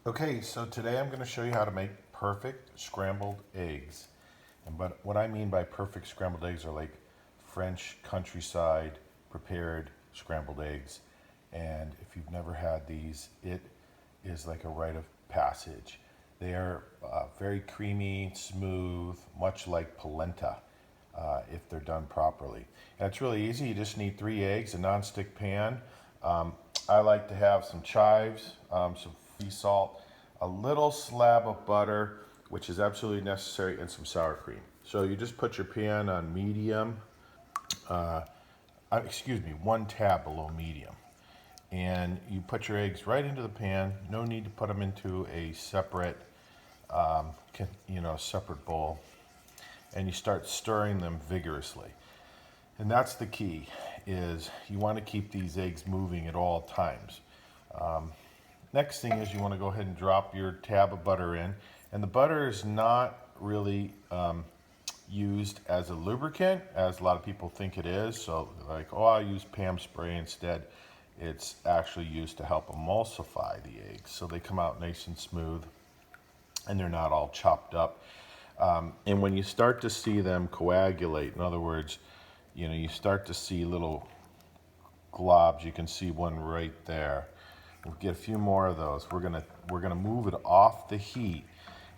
Okay, so today I'm going to show you how to make perfect scrambled eggs. But what I mean by perfect scrambled eggs are like French countryside prepared scrambled eggs. And if you've never had these, it is like a rite of passage. They are very creamy, smooth, much like polenta if they're done properly. And it's really easy. You just need 3 eggs, a nonstick pan. I like to have some chives, some sea salt, a little slab of butter, which is absolutely necessary, and some sour cream. So you just put your pan on medium, 1 tab below medium. And you put your eggs right into the pan. No need to put them into a separate, separate bowl. And you start stirring them vigorously. And that's the key, is you want to keep these eggs moving at all times. Next thing is you want to go ahead and drop your tab of butter in. And the butter is not really used as a lubricant, as a lot of people think it is. So like, oh, I'll use Pam spray instead. It's actually used to help emulsify the eggs, so they come out nice and smooth and they're not all chopped up. And when you start to see them coagulate, in other words, you start to see little globs. You can see one right there. We'll get a few more of those. We're gonna move it off the heat,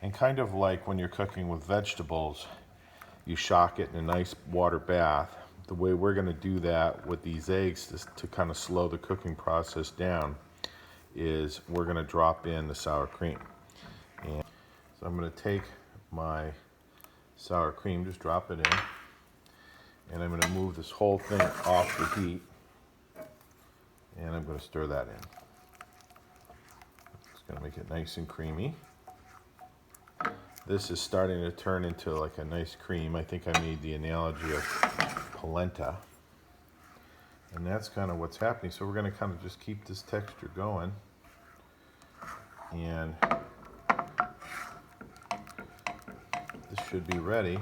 and kind of like when you're cooking with vegetables, you shock it in a nice water bath. The way we're gonna do that with these eggs to kind of slow the cooking process down is we're gonna drop in the sour cream. And so I'm gonna take my sour cream, just drop it in, and I'm gonna move this whole thing off the heat, and I'm gonna stir that in. It's gonna make it nice and creamy. This is starting to turn into like a nice cream. I think I made the analogy of polenta. And that's kind of what's happening. So we're going to kind of just keep this texture going. And this should be ready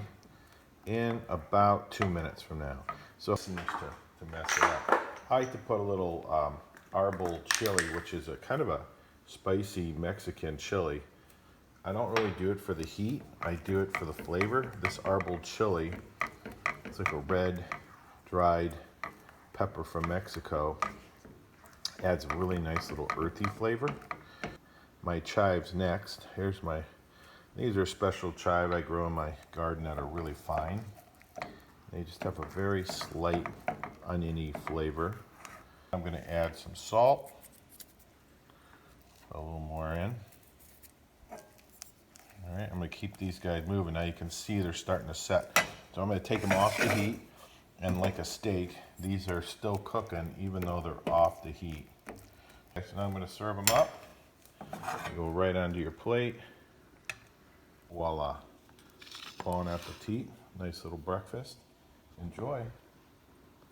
in about 2 minutes from now. So to mess it up, I like to put a little arbol chili, which is a kind of a spicy Mexican chili. I don't really do it for the heat. I do it for the flavor. This arbol chili, it's like a red, dried pepper from Mexico. Adds a really nice little earthy flavor. My chives next. These are special chive I grow in my garden that are really fine. They just have a very slight oniony flavor. I'm going to add some salt. Put a little more in. All right, I'm going to keep these guys moving. Now you can see they're starting to set. So I'm going to take them off the heat, and like a steak, these are still cooking even though they're off the heat. Okay, so now I'm going to serve them up. Go right onto your plate. Voila. Bon appetit. Nice little breakfast. Enjoy.